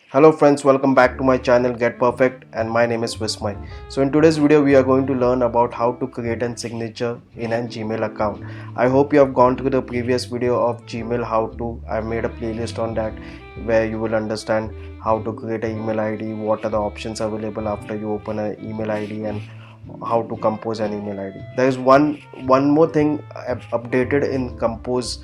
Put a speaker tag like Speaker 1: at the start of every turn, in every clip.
Speaker 1: Hello friends, welcome back to my channel Get Perfect, and my name is Vismay. So in today's video we are going to learn about how to create a signature in a Gmail account. I hope you have gone through the previous video of Gmail how to. I made a playlist on that where you will understand how to create an email ID, what are the options available after you open an email ID, and how to compose an email ID. There is one more thing updated in compose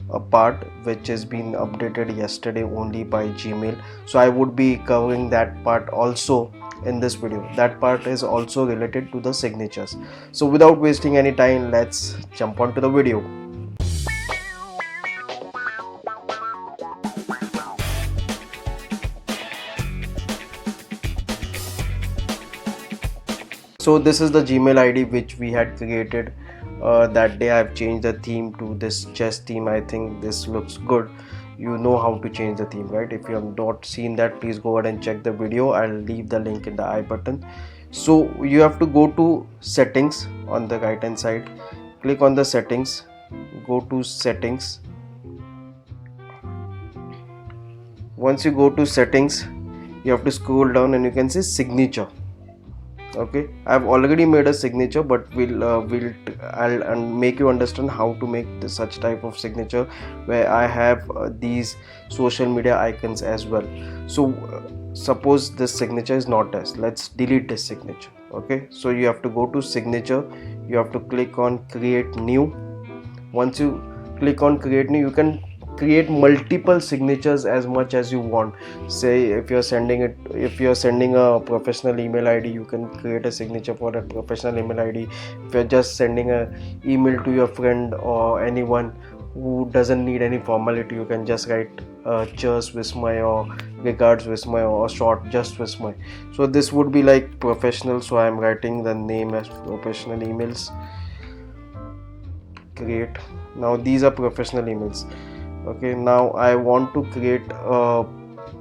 Speaker 1: a part which has been updated yesterday only by Gmail, so I would be covering that part also in this video. That part is also related to the signatures. So without wasting any time, let's jump on to the video. So this is the Gmail ID which we had created that day. I've changed the theme to this chess theme. I think this looks good. You know how to change the theme, right? If you have not seen that, please go ahead and check the video. I'll leave the link in the I button. So you have to go to settings on the right hand side, click on the settings, go to settings. Once you go to settings, you have to scroll down and you can see signature. Okay, I've already made a signature, but I'll make you understand how to make such type of signature where I have these social media icons as well. So suppose this signature is not as, let's delete this signature. Okay, so you have to go to signature, you have to click on create new. Once you click on create new, you can create multiple signatures as much as you want. Say if you're sending a professional email ID, you can create a signature for that professional email ID. If you're just sending a email to your friend or anyone who doesn't need any formality, you can just write cheers Vismay or regards Vismay or short just Vismay. So this would be like professional, so I'm writing the name as professional emails. Create. Now these are professional emails. Okay, now I want to create a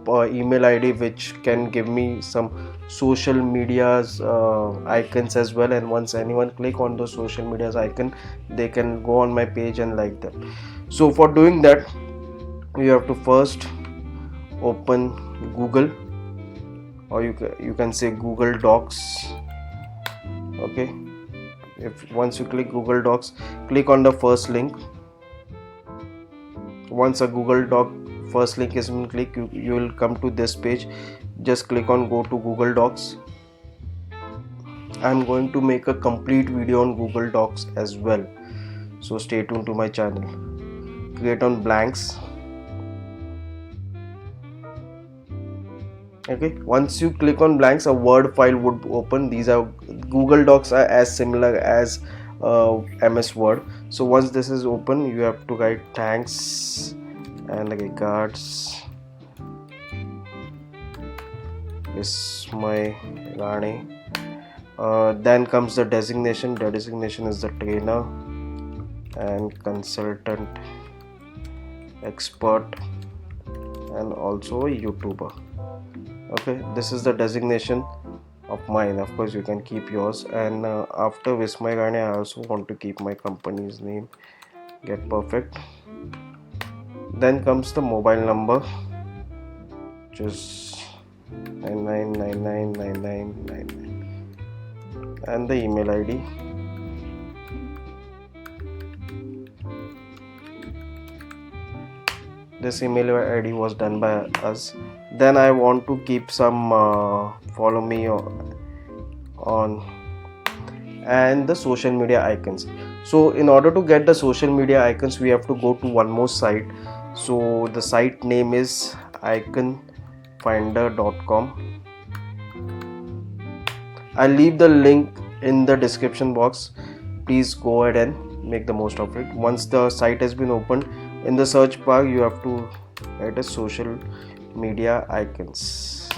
Speaker 1: email ID which can give me some social medias icons as well, and once anyone click on those social medias icon, they can go on my page and like them. So for doing that, you have to first open Google, or you can say Google Docs. Okay, if once you click Google Docs, click on the first link. Once a Google Doc first link has been clicked, you will come to this page. Just click on go to Google Docs. I'm going to make a complete video on Google Docs as well, so stay tuned to my channel. Create on blanks. Okay, once you click on blanks, a Word file would open. These are Google Docs are as similar as MS Word. So once this is open, you have to write thanks and regards Vismay Rane. Then comes the designation. The designation is the trainer and consultant, expert, and also a YouTuber. Okay, this is the designation of mine. Of course you can keep yours, and after Vismay Rane, I also want to keep my company's name Get Perfect. Then comes the mobile number, which is 99999999, and the email ID. This email ID was done by us. Then I want to keep some follow me on and the social media icons. So in order to get the social media icons, we have to go to one more site. So the site name is iconfinder.com. I'll leave the link in the description box. Please go ahead and make the most of it. Once the site has been opened, in the search bar you have to write a social media icons.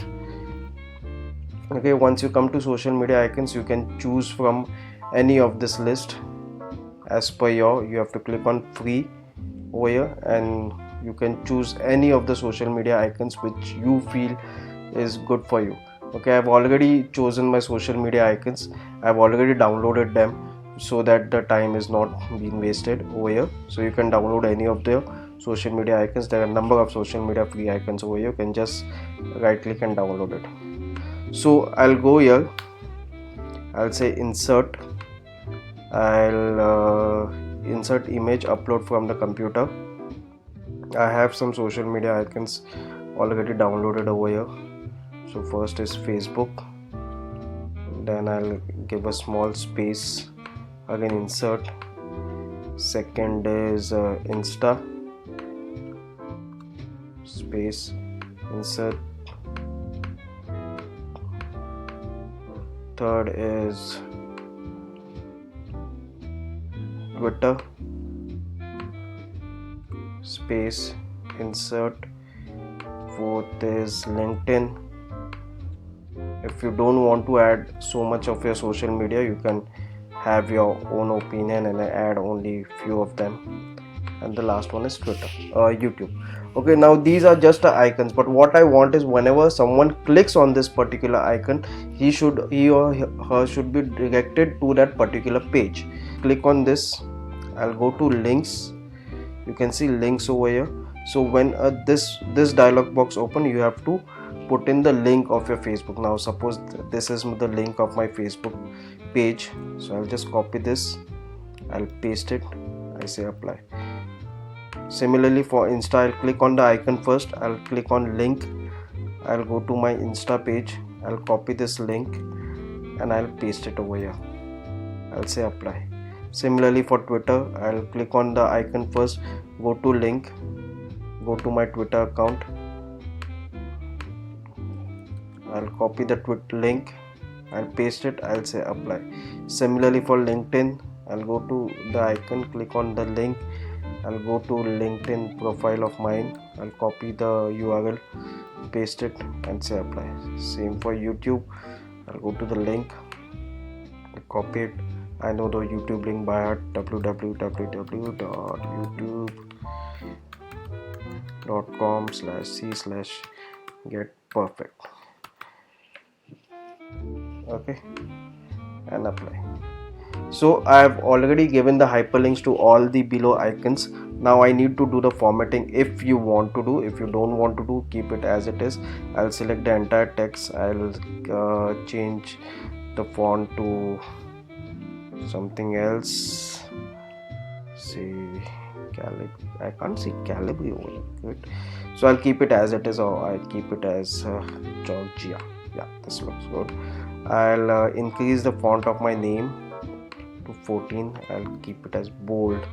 Speaker 1: Okay, once you come to social media icons, you can choose from any of this list as per you have to click on free over here, and you can choose any of the social media icons which you feel is good for you. Okay, I've already chosen my social media icons. I've already downloaded them so that the time is not being wasted over here. So you can download any of the social media icons. There are a number of social media free icons over here. You can just right click and download it. So I'll go here, I'll say insert, I'll insert image, upload from the computer. I have some social media icons already downloaded over here. So first is Facebook, then I'll give a small space, again insert. Second is Insta, space, insert. Third is Twitter, space, insert. Fourth is LinkedIn. If you don't want to add so much of your social media, you can have your own opinion and add only few of them. And the last one is YouTube. Okay, now these are just the icons, but what I want is whenever someone clicks on this particular icon, he or her should be directed to that particular page. Click on this, I'll go to links. You can see links over here. So when this dialog box open, you have to put in the link of your Facebook. Now suppose this is the link of my Facebook page, so I'll just copy this, I'll paste it, I say apply. Similarly for Insta, I'll click on the icon first, I'll click on link, I'll go to my Insta page, I'll copy this link and I'll paste it over here, I'll say apply. Similarly for Twitter, I'll click on the icon first, go to link, go to my Twitter account, I'll copy the link, I'll paste it, I'll say apply. Similarly for LinkedIn, I'll go to the icon, click on the link, I'll go to LinkedIn profile of mine, I'll copy the URL, paste it and say apply. Same for YouTube, I'll go to the link, I'll copy it. I know the YouTube link by heart, www.youtube.com/c/getperfect. Okay, and apply. So I have already given the hyperlinks to all the below icons. Now I need to do the formatting if you want to do. If you don't want to do, keep it as it is. I'll select the entire text, I'll change the font to something else, say I can't see Calibri over it, so I'll keep it as it is, or I'll keep it as Georgia. Yeah, this looks good. I'll increase the font of my name to 14, I'll keep it as bold,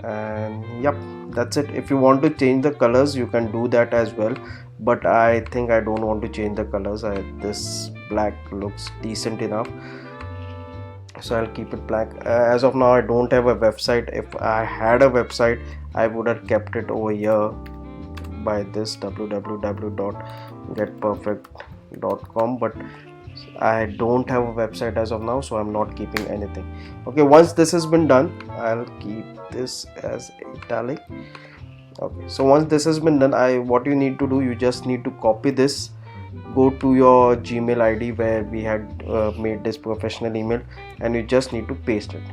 Speaker 1: and yep, that's it. If you want to change the colors, you can do that as well, but I think I don't want to change the colors. This black looks decent enough, so I'll keep it black. As of now, I don't have a website. If I had a website, I would have kept it over here by this www.getperfect.com, but I don't have a website as of now, so I'm not keeping anything. Okay, once this has been done, I'll keep this as italic. Okay, so once this has been done, what you need to do, you just need to copy this, go to your Gmail ID where we had made this professional email, and you just need to paste it.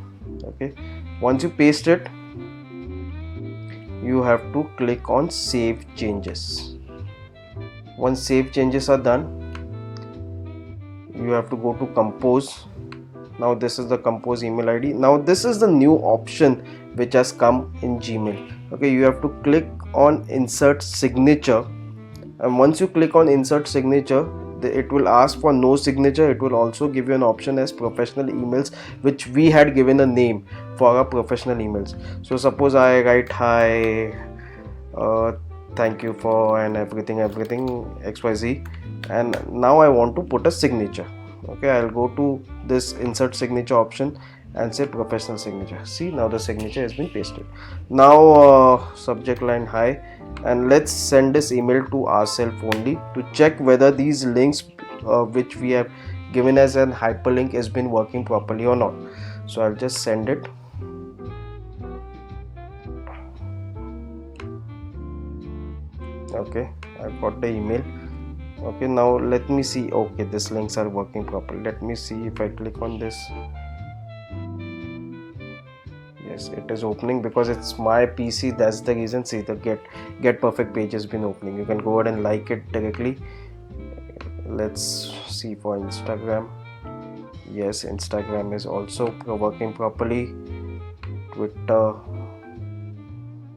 Speaker 1: Okay, once you paste it, you have to click on save changes. Once save changes are done, you have to go to compose. Now this is the compose email ID. Now this is the new option which has come in Gmail. Okay, you have to click on insert signature, and once you click on insert signature, it will ask for no signature. It will also give you an option as professional emails, which we had given a name for our professional emails. So suppose I write hi, thank you for and everything XYZ, and now I want to put a signature. Okay, I'll go to this insert signature option and say professional signature. See, now the signature has been pasted. Now subject line hi, and let's send this email to ourselves only to check whether these links which we have given as an hyperlink has been working properly or not. So I'll just send it. Okay, I've got the email. Okay, now let me see. Okay, these links are working properly. Let me see if I click on this. Yes, it is opening because it's my PC. That's the reason. See, the get perfect page has been opening. You can go ahead and like it directly. Let's see for Instagram. Yes, Instagram is also working properly. Twitter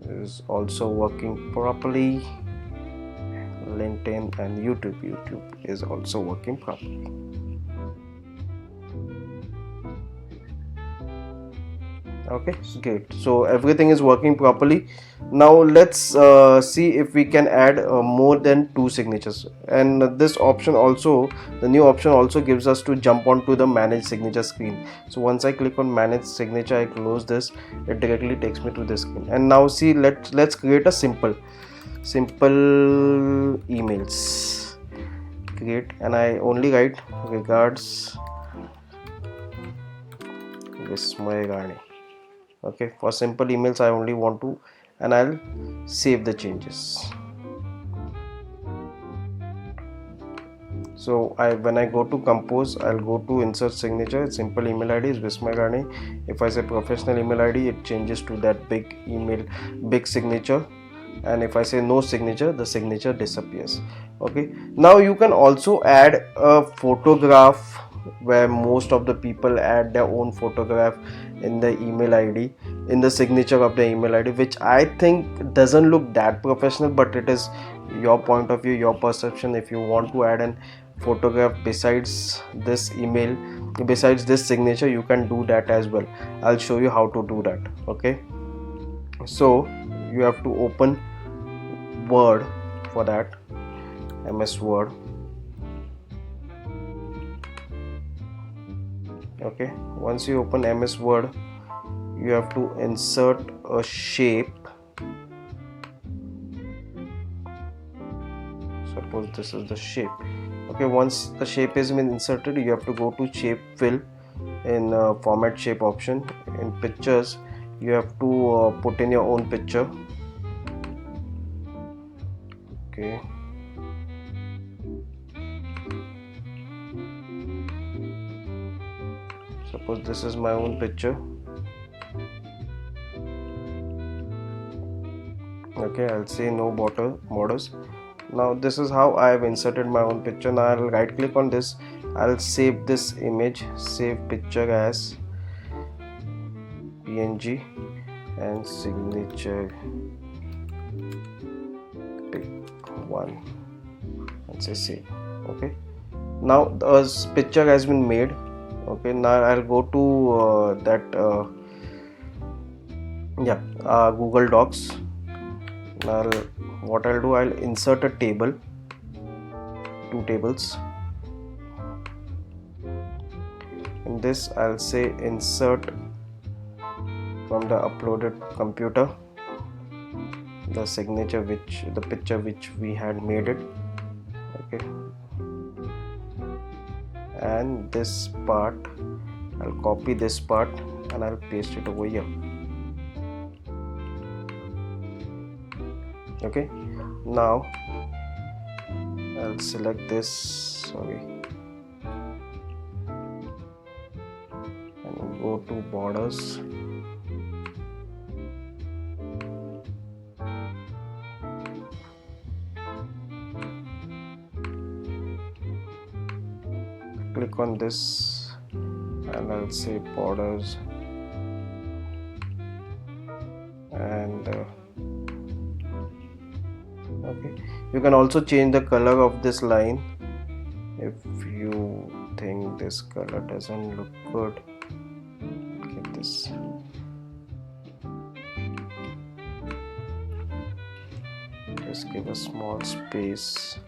Speaker 1: is also working properly. LinkedIn and YouTube is also working properly. Okay, great. So everything is working properly. Now let's see if we can add more than 2 signatures, and this option also, the new option also gives us to jump onto the manage signature screen. So once I click on manage signature, I close this, it directly takes me to this screen. And now see, let's create a simple emails. Create, and I only write regards Vismay Rane. Okay, for simple emails I only want to, and I'll save the changes. So when I go to compose, I'll go to insert signature. Simple email ID is Vismay Rane. If I say professional email ID, it changes to that big signature, and if I say no signature, the signature disappears. Okay, now you can also add a photograph, where most of the people add their own photograph in the email ID, in the signature of the email ID, which I think doesn't look that professional, but it is your point of view, your perception. If you want to add an photograph besides this email, besides this signature, you can do that as well. I'll show you how to do that. Okay, so you have to open Word for that, MS Word. Okay, once you open MS Word, you have to insert a shape. Suppose this is the shape. Okay, once the shape has been inserted, you have to go to shape fill in format shape option. In pictures, you have to put in your own picture. Okay, suppose this is my own picture. Okay, I'll say no borders. Now this is how I have inserted my own picture. Now I'll right click on this, I'll save this image, save picture as PNG, and signature pick one, and say save. Okay, now the picture has been made. Okay, now I'll go to Google Docs. Now what I'll do, I'll insert a table, 2 tables. In this I'll say insert from the uploaded computer the signature, the picture which we had made it. Okay, and this part, I'll copy this part and I'll paste it over here. Okay, now I'll select this, and go to borders. Click on this and I'll say borders, and okay, you can also change the color of this line if you think this color doesn't look good. Get this. Just give a small space.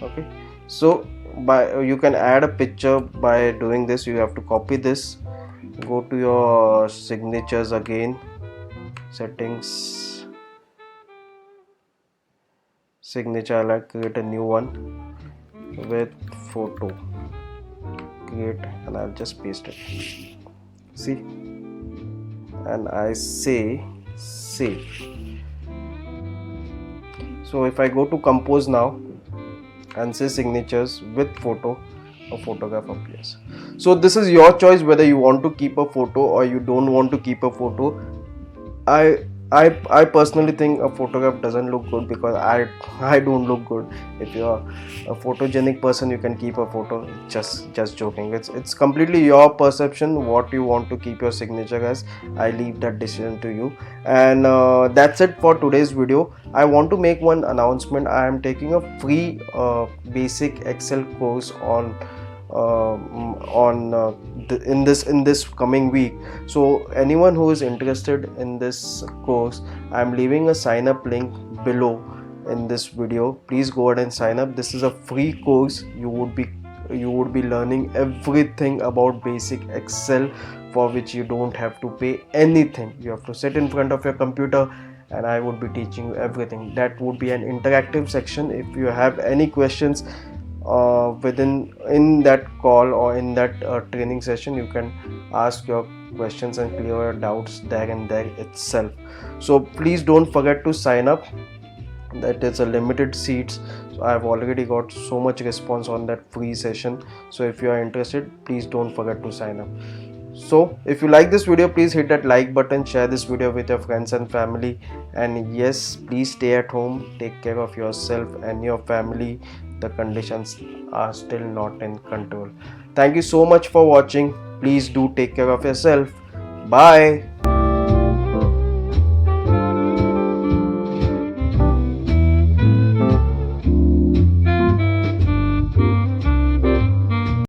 Speaker 1: Okay, so you can add a picture by doing this. You have to copy this, go to your signatures again, settings, signature. I'll like create a new one with photo, create, and I'll just paste it. See, and I say save. So if I go to compose now and say signatures with photo, a photograph appears. So this is your choice whether you want to keep a photo or you don't want to keep a photo. I I personally think a photograph doesn't look good because I don't look good. If you're a photogenic person, you can keep a photo. Just joking. It's completely your perception what you want to keep your signature as. I leave that decision to you. And that's it for today's video. I want to make one announcement. I am taking a free basic Excel course in this coming week. So anyone who is interested in this course, I'm leaving a sign up link below in this video. Please go ahead and sign up. This is a free course. You would be learning everything about basic Excel, for which you don't have to pay anything. You have to sit in front of your computer and I would be teaching you everything. That would be an interactive section. If you have any questions in that call or in that training session, you can ask your questions and clear your doubts there and there itself. So please don't forget to sign up. That is a limited seats. So I've already got so much response on that free session. So if you are interested, please don't forget to sign up. So if you like this video, please hit that like button, share this video with your friends and family, and yes, please stay at home, take care of yourself and your family. The conditions are still not in control. Thank you so much for watching. Please do take care of yourself. Bye.